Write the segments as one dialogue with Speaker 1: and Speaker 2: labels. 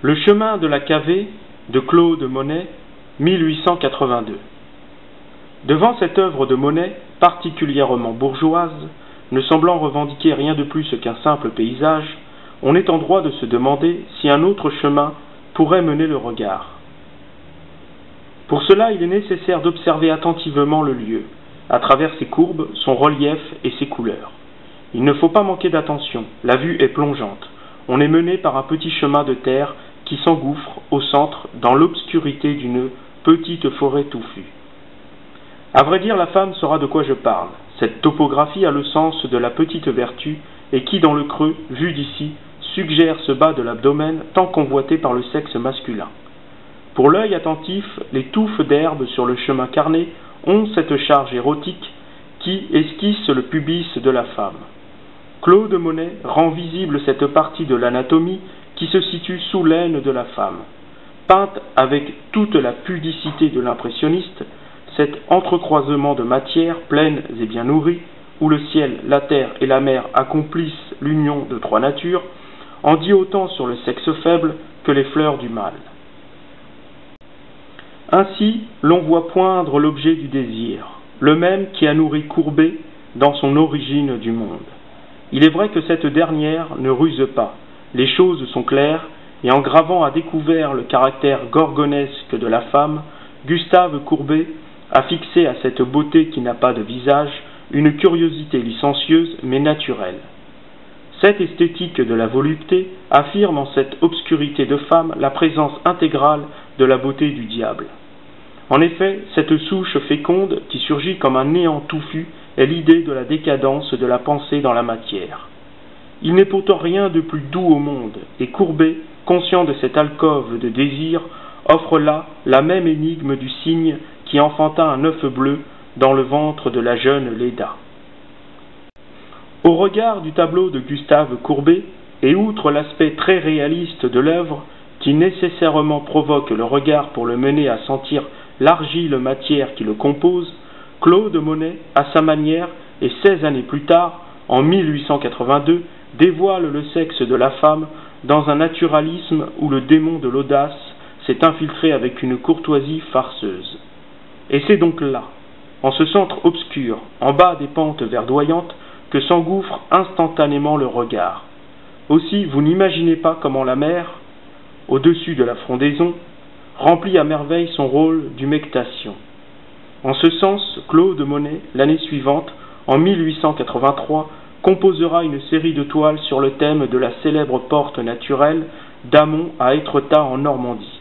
Speaker 1: Le chemin de la Cavée de Claude Monet, 1882. Devant cette œuvre de Monet, particulièrement bourgeoise, ne semblant revendiquer rien de plus qu'un simple paysage, on est en droit de se demander si un autre chemin pourrait mener le regard. Pour cela, il est nécessaire d'observer attentivement le lieu, à travers ses courbes, son relief et ses couleurs. Il ne faut pas manquer d'attention, la vue est plongeante. On est mené par un petit chemin de terre qui s'engouffre au centre dans l'obscurité d'une petite forêt touffue. À vrai dire, la femme saura de quoi je parle. Cette topographie a le sens de la petite vertu et qui, dans le creux, vu d'ici, suggère ce bas de l'abdomen tant convoité par le sexe masculin. Pour l'œil attentif, les touffes d'herbe sur le chemin carné ont cette charge érotique qui esquisse le pubis de la femme. Claude Monet rend visible cette partie de l'anatomie qui se situe sous l'aine de la femme. Peinte avec toute la pudicité de l'impressionniste, cet entrecroisement de matières pleines et bien nourries, où le ciel, la terre et la mer accomplissent l'union de trois natures, en dit autant sur le sexe faible que les fleurs du mal. Ainsi, l'on voit poindre l'objet du désir, le même qui a nourri Courbet dans son origine du monde. Il est vrai que cette dernière ne ruse pas, les choses sont claires, et en gravant à découvert le caractère gorgonesque de la femme, Gustave Courbet a fixé à cette beauté qui n'a pas de visage une curiosité licencieuse mais naturelle. Cette esthétique de la volupté affirme en cette obscurité de femme la présence intégrale de la beauté du diable. En effet, cette souche féconde qui surgit comme un néant touffu est l'idée de la décadence de la pensée dans la matière. Il n'est pourtant rien de plus doux au monde, et Courbet, conscient de cette alcôve de désir, offre là la même énigme du cygne qui enfanta un œuf bleu dans le ventre de la jeune Léda. Au regard du tableau de Gustave Courbet, et outre l'aspect très réaliste de l'œuvre, qui nécessairement provoque le regard pour le mener à sentir l'argile matière qui le compose, Claude Monet, à sa manière, et 16 années plus tard, en 1882, dévoile le sexe de la femme dans un naturalisme où le démon de l'audace s'est infiltré avec une courtoisie farceuse. Et c'est donc là, en ce centre obscur, en bas des pentes verdoyantes, que s'engouffre instantanément le regard. Aussi, vous n'imaginez pas comment la mer, au-dessus de la frondaison, remplit à merveille son rôle d'humectation. En ce sens, Claude Monet, l'année suivante, en 1883, composera une série de toiles sur le thème de la célèbre porte naturelle d'Amont à Étretat en Normandie.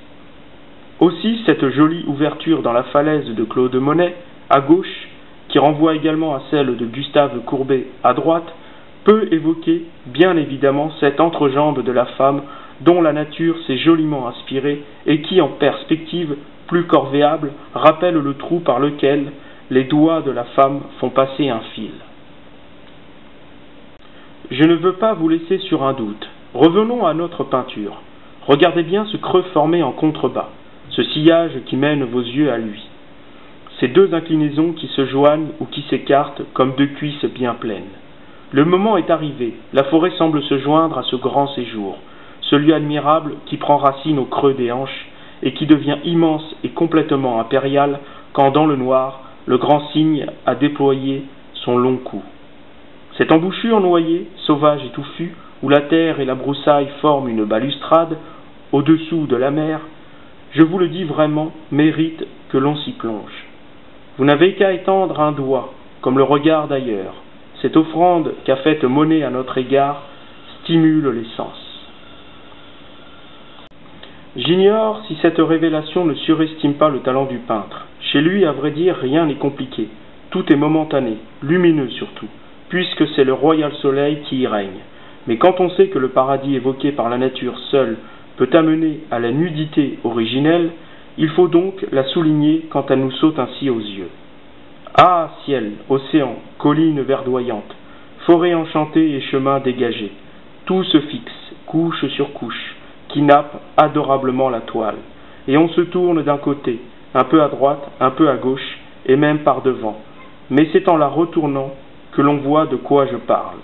Speaker 1: Aussi, cette jolie ouverture dans la falaise de Claude Monet, à gauche, qui renvoie également à celle de Gustave Courbet à droite, peut évoquer, bien évidemment, cette entrejambe de la femme dont la nature s'est joliment inspirée et qui, en perspective plus corvéable, rappelle le trou par lequel les doigts de la femme font passer un fil. Je ne veux pas vous laisser sur un doute. Revenons à notre peinture. Regardez bien ce creux formé en contrebas, ce sillage qui mène vos yeux à lui. Ces deux inclinaisons qui se joignent ou qui s'écartent comme deux cuisses bien pleines. Le moment est arrivé, la forêt semble se joindre à ce grand séjour, ce lieu admirable qui prend racine au creux des hanches et qui devient immense et complètement impérial quand dans le noir, le grand cygne a déployé son long cou. Cette embouchure noyée, sauvage et touffue, où la terre et la broussaille forment une balustrade, au-dessous de la mer, je vous le dis vraiment, mérite que l'on s'y plonge. Vous n'avez qu'à étendre un doigt, comme le regard d'ailleurs. Cette offrande qu'a faite Monet à notre égard stimule les sens. J'ignore si cette révélation ne surestime pas le talent du peintre. Chez lui, à vrai dire, rien n'est compliqué. Tout est momentané, lumineux surtout, puisque c'est le royal soleil qui y règne. Mais quand on sait que le paradis évoqué par la nature seule peut amener à la nudité originelle, il faut donc la souligner quand elle nous saute ainsi aux yeux. Ah, ciel, océan, collines verdoyantes, forêt enchantée et chemins dégagés, tout se fixe, couche sur couche, qui nappe adorablement la toile, et on se tourne d'un côté, un peu à droite, un peu à gauche, et même par devant, mais c'est en la retournant que l'on voit de quoi je parle.